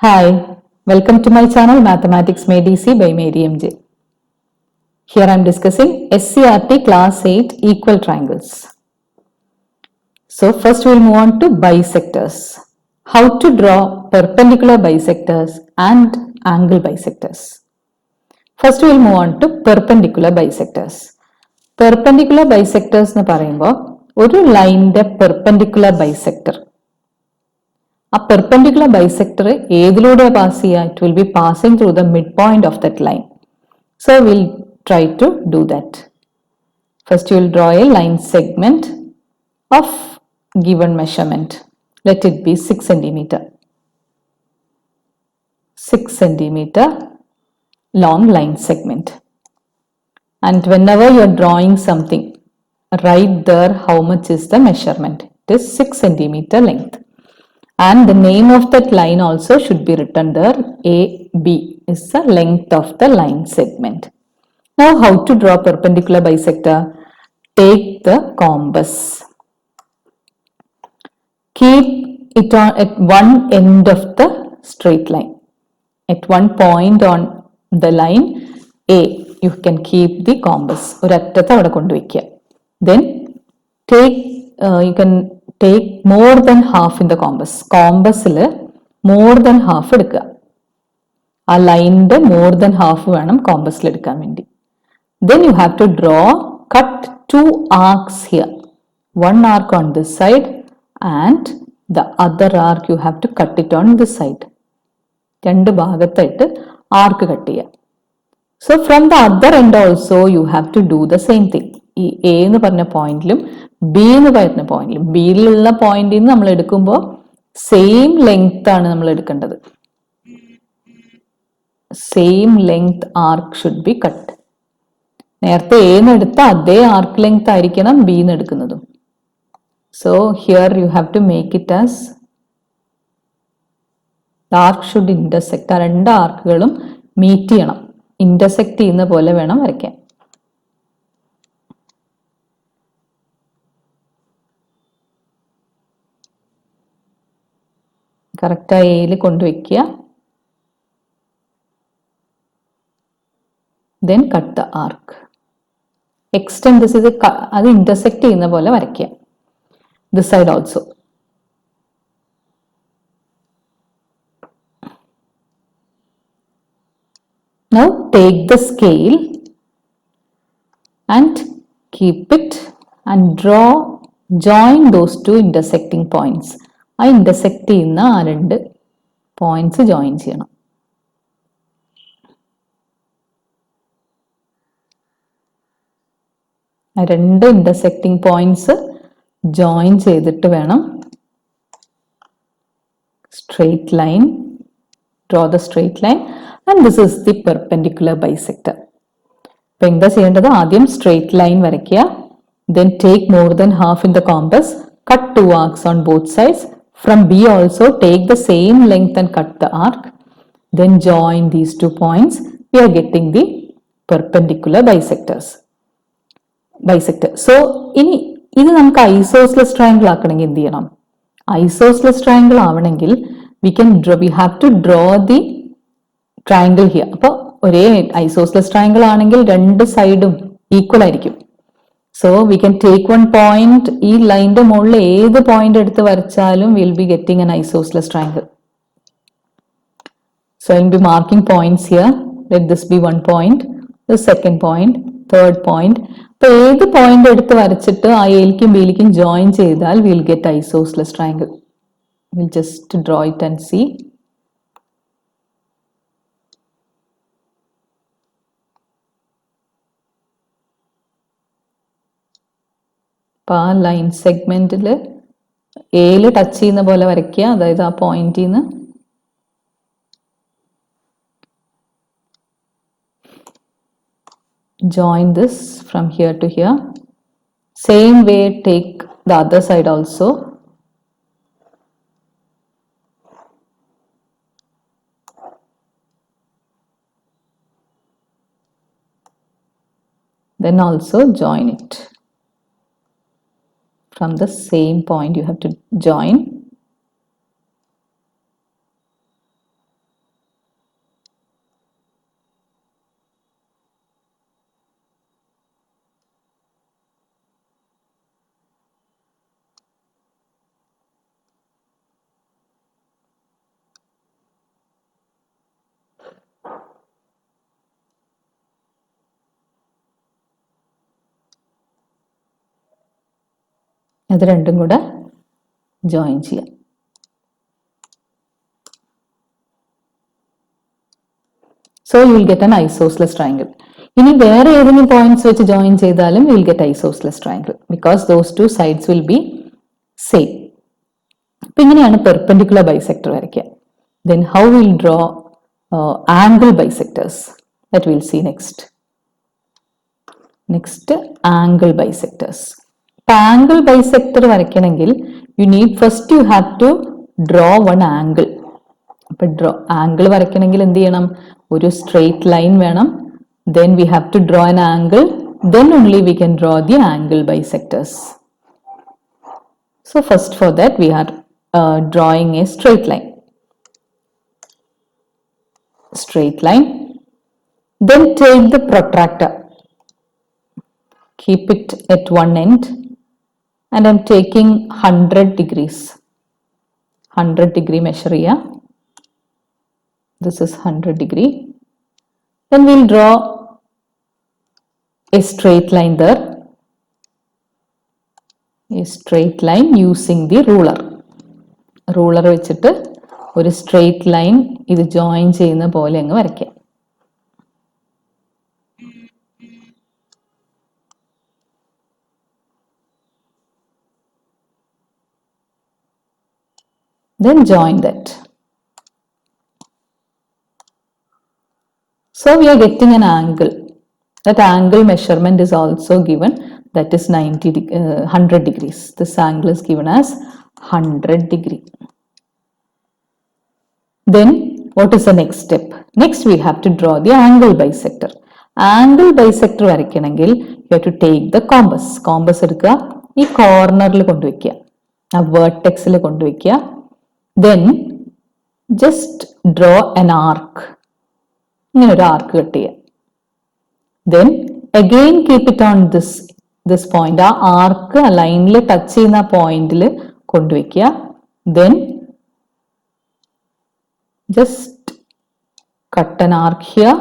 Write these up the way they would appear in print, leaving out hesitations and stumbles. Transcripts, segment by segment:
Hi, welcome to my channel Mathematics Made Easy by Mary MJ. Here I am discussing SCRT Class 8 Equal Triangles. So first we will move on to bisectors. How to draw perpendicular bisectors and angle bisectors. First we will move on to perpendicular bisectors. Perpendicular bisectors എന്ന് പറയുമ്പോൾ ഒരു ലൈനിന്റെ perpendicular bisector a perpendicular bisector ഏതിലൂടെ pass ചെയ്യുക? It will be passing through the midpoint of that line. So we'll try to do that. First you will draw a line segment of given measurement. Let it be 6 centimeter. 6 centimeter long line segment. And whenever you are drawing something, write there how much is the measurement. It is 6 centimeter length. And the name of that line also should be written there. AB is the length of the line segment. Now how to draw perpendicular bisector? Take the compass. Keep it on at one end of the straight line. At one point on the line A, you can keep the compass. Then you can take more than half in the compass. Compass more than half എടുക്കുക. ആ ലൈനിന്റെ more than half വേണം കോമ്പസിൽ എടുക്കാൻ വേണ്ടി. Then you have to cut two arcs here. One arc on this side and the other arc you have to cut it on this side. രണ്ട് ഭാഗത്തായിട്ട് ആർക്ക് cut ചെയ്യുക. So from the other end also you have to do the same thing. ഈ A എന്ന് പറഞ്ഞ പോയിന്റിലും B എന്ന് പറഞ്ഞ പോയിന്റിലും ബിയിലുള്ള പോയിന്റിൽ നിന്ന് നമ്മൾ എടുക്കുമ്പോൾ സെയിം ലെങ്ത് ആണ് നമ്മൾ എടുക്കേണ്ടത്. Same length arc should be cut. നേരത്തെ എന്ന് എടുത്ത അതേ ആർക്ക് ലെങ്ത് ആയിരിക്കണം ബി എന്ന് എടുക്കുന്നതും. So here you have to make it as arc should intersect. ആ രണ്ട് ആർക്കുകളും മീറ്റ് ചെയ്യണം. ഇന്റർസെക്ട് ചെയ്യുന്ന പോലെ വേണം വരയ്ക്കാൻ. കറക്റ്റായി എയിൽ കൊണ്ടുവയ്ക്കുക. Then cut the arc. Extend this is അത് ഇന്റർസെക്ട് ചെയ്യുന്ന പോലെ വരയ്ക്കുക. This side also. Now take the scale and keep it and join those two intersecting points. ആ ഇന്റർസെക്ട് ചെയ്യുന്ന ആ രണ്ട് പോയിന്റ്സ് ജോയിൻ ചെയ്യണം. രണ്ട് ഇന്റർസെക്ടിങ് പോയിന്റ്സ് ജോയിൻ ചെയ്തിട്ട് വേണം straight line draw the straight line and this is the perpendicular bisector. അപ്പോൾ എന്താ ചെയ്യേണ്ടത്? ആദ്യം സ്ട്രെയിറ്റ് ലൈൻ വരയ്ക്കുക. Then take more than half in the compass. Cut two arcs on both sides. From B also take the same length and cut the arc. Then join these two points. We are getting the perpendicular bisector. So ഇനി ഇത് നമുക്ക് isosceles triangle ആക്കണമെങ്കിൽ എന്ത് ചെയ്യണം? Isosceles triangle ആവണമെങ്കിൽ we have to draw the triangle here. അപ്പോൾ ഒരേ isosceles triangle ആണെങ്കിൽ രണ്ട് സൈഡും ഈക്വൽ ആയിരിക്കും. So we can take one point. ഈ ലൈനിന്റെ മുകളിൽ ഏത് പോയിന്റ് എടുത്ത് വരച്ചാലും we'll be getting an isosceles triangle. So I will be marking points here. Let this be one point, the second point, third point. അപ്പോൾ ഏത് point എടുത്ത് വരച്ചിട്ട് ആ എയിലേക്കും ബിയിലേക്കും ജോയിൻ ചെയ്താൽ we'll get isosceles triangle. We'll just draw it and see. അപ്പോൾ ആ line സെഗ്മെന്റിൽ എയിൽ ടച്ച് ചെയ്യുന്ന പോലെ വരയ്ക്കുക. അതായത് ആ പോയിന്റിൽ നിന്ന് join this from here to here. Same way take the other side also. Then also join it. From the same point you have to join. അത് രണ്ടും കൂടെ ജോയിൻ ചെയ്യാം. So you will get an isosceles triangle. ഇനി വേറെ ഏതെങ്കിലും points വെച്ച് join ചെയ്താലും you will get isosceles triangle because those two sides will be same. അപ്പൊ ഇങ്ങനെയാണ് പെർപെൻഡിക്കുലർ ബൈസെക്ടർ വരയ്ക്കുക. Then how we will draw angle bisectors, that we will see next. Next, angle bisectors. ഇപ്പൊ angle bisector വരയ്ക്കണമെങ്കിൽ you need first you have to draw one angle. അപ്പൊ angle വരയ്ക്കണമെങ്കിൽ എന്ത് ചെയ്യണം? ഒരു straight line വേണം. Then we have to draw an angle. Then only we can draw the angle bisectors. So first for that we are drawing a straight line. Straight line. Then take the protractor. Keep it at one end. And I'm taking 100 degrees. 100 degree measure here. This is 100 degree. Then we'll draw a straight line there. A straight line using the ruler. Ruler വെച്ചിട്ട് ഒരു straight line ഇത് join ചെയ്യുന്ന പോലെ അങ്ങ് വരയ്ക്കാം. Then join that. So we are getting an angle. That angle measurement is also given, that is 100 degrees. This angle is given as 100 degree. Then what is the next step? Next we have to draw the angle bisector. Angle bisector വരയ്ക്കണമെങ്കിൽ you have to take the compass. Compass എടുക്കുക, ഈ കോർണറിൽ കൊണ്ടുവയ്ക്കുക, ആ വേർട്ടെക്സിൽ കൊണ്ടുവയ്ക്കുക. Then just draw an arc. ഇങ്ങനെ ഒരു ആർക്ക് cut ചെയ്യുക. Then again keep it on this point. ആ ആർക്ക് ആ ലൈനിൽ ടച്ച് ചെയ്യുന്ന പോയിന്റിൽ കൊണ്ടുവയ്ക്കുക. Then just cut an arc here.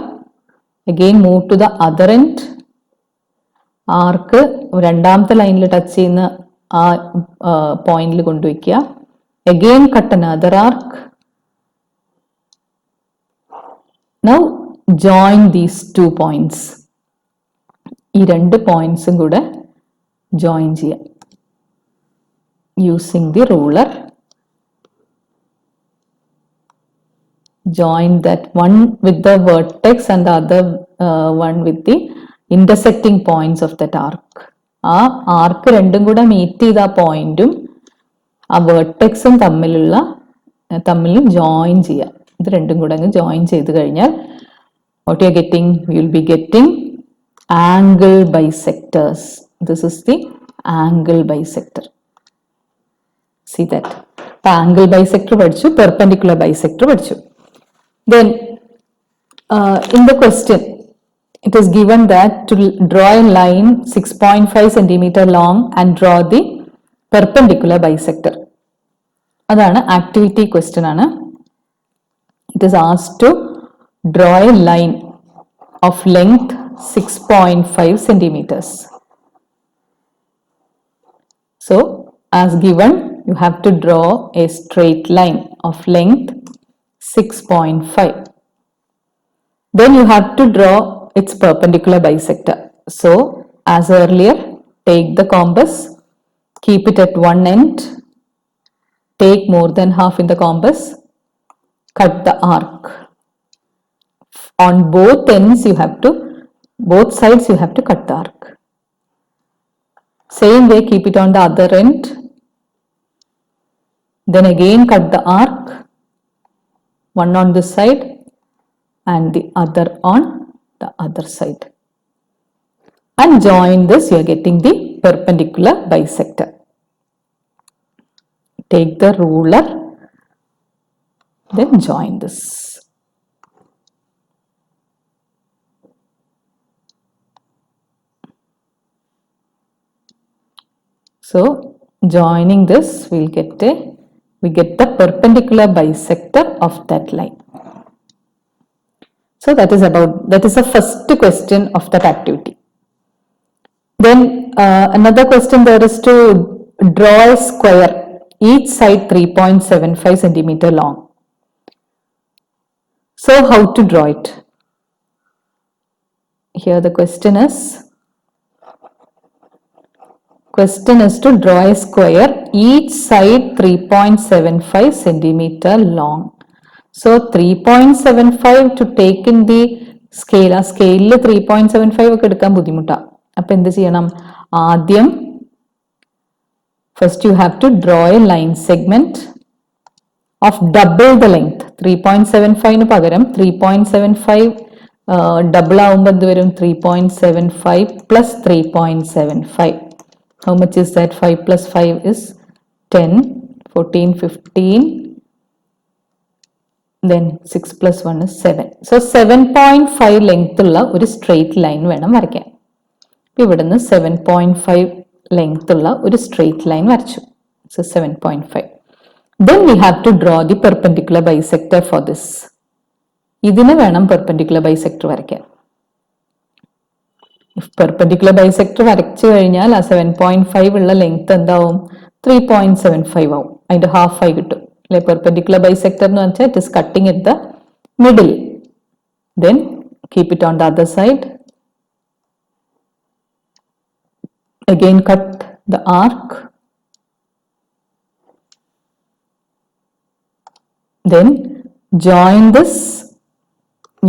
Again move to the other end. ആർക്ക് രണ്ടാമത്തെ ലൈനിൽ ടച്ച് ചെയ്യുന്ന ആ പോയിന്റിൽ കൊണ്ടുവയ്ക്കുക. Again cut another arc. Now join these two points. ഈ രണ്ട് പോയിന്റ്സും കൂടെ ജോയിൻ ചെയ്യാം using the ruler. Join that one with the vertex and the other one with the intersecting points of that arc. ആ ആർക്ക് രണ്ടും കൂടെ മീറ്റ് ചെയ്ത ആ പോയിന്റും ആ വേർട്ടെക്സും തമ്മിൽ ജോയിൻ ചെയ്യാം. ഇത് രണ്ടും കൂടെ അങ്ങ് ജോയിൻ ചെയ്ത് കഴിഞ്ഞാൽ what you are getting? You will be getting angle bisectors. This is the angle bisector. See that? Angle bisector പഠിച്ചു, perpendicular bisector പഠിച്ചു. Then in the question it is given that to draw a line 6.5 centimeter long and draw the perpendicular bisector. അതാണ് activity question ആണ്. It is asked to draw a line of length 6.5 centimeters. So as given you have to draw a straight line of length 6.5. Then you have to draw its perpendicular bisector. So as earlier, take the compass, keep it at one end, take more than half in the compass, cut the arc. On both ends you have to, both sides you have to cut the arc. Same way keep it on the other end. Then again cut the arc, one on this side and the other on the other side. And join this, you are getting the perpendicular bisector. Take the ruler, then join this. So joining this we get the perpendicular bisector of that line. So that is the first question of that activity. Then another question there is to draw a square, each side 3.75 centimeter long. So how to draw it? Here the question is to draw a square, each side 3.75 centimeter long. So 3.75 to take in the scale, ആ സ്കെയിലിൽ 3.75 ഒക്കെ എടുക്കാൻ ബുദ്ധിമുട്ടാണ്. അപ്പം എന്ത് ചെയ്യണം? ആദ്യം first you have to draw a line segment of double the length. 3.75 ന് പകരം 3.75 ഡബിൾ ആവുമ്പോൾ എന്ത് വരും? 3.75 plus 3.75. How much is that? 5 plus 5 is 10, 14, 15, then 6 plus 1 is 7. So 7.5 length ഉള്ള ഒരു straight line വേണം വരയ്ക്കാൻ. ഇവിടുന്ന് 7.5 length ഉള്ള ഒരു straight line വരച്ചു. So 7.5. Then we have to draw the perpendicular bisector for this. ഇതിന് വേണം perpendicular bisector വരയ്ക്കാൻ. If perpendicular bisector വരച്ചു കഴിഞ്ഞാൽ ആ 7.5 ഉള്ള ലെങ്ത് എന്താവും? 3.75 ആവും. അതിന്റെ ഹാഫ് ആയി കിട്ടും. അല്ലെ? perpendicular bisector എന്ന് വെച്ചാൽ it is cutting at the middle. Then keep it on the other side. Again cut the arc. Then join this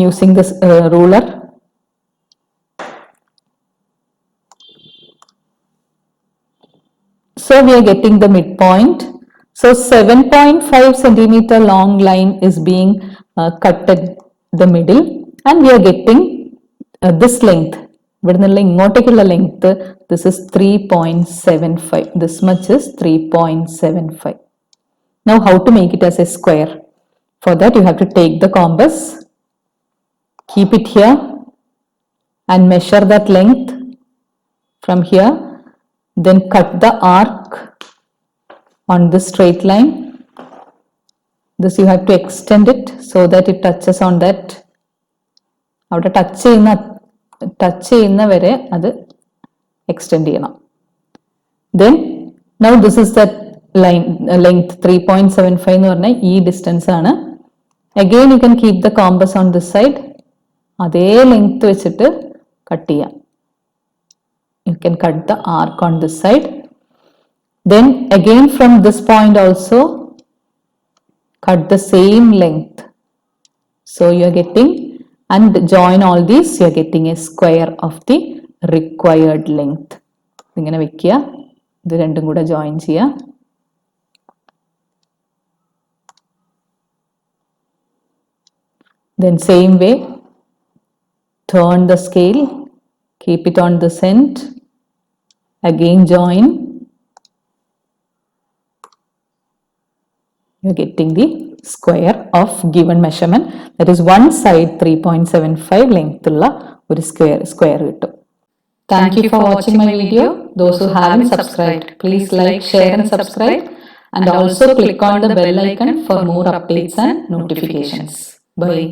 using this ruler. So we are getting the midpoint. So 7.5 centimeter long line is being cut at the middle, and we are getting this length. ഇവിടുന്നുള്ള ഇങ്ങോട്ടേക്കുള്ള length this is 3.75. This much is 3.75. Now how to make it as a square? For that you have to take the compass, keep it here and measure that length from here. Then cut the arc on this straight line. This you have to extend it so that it touches on that. അവിടെ touch ചെയ്യുന്ന വരെ അത് extend ചെയ്യണം. Then now this is that line length 3.75 എന്ന് പറഞ്ഞാൽ ഈ distance ആണ്. Again you can keep the compass on this side. അതേ ലെങ്ത് വെച്ചിട്ട് കട്ട് ചെയ്യാം. You can cut the arc on this side. Then again from this point also cut the same length. So you are getting, and join all these, you are getting a square of the required length. ഇങ്ങനെ വെക്കുക. ഇത് രണ്ടും കൂടെ join ചെയ്യുക. Then same way turn the scale, keep it on this end, again join. You're getting the square of given measurement, that is one side 3.75 length ulla oru square kittum. Thank you for watching my video. Those who haven't subscribed, please like, share and subscribe, and also click on the bell icon for more updates and notifications. Bye.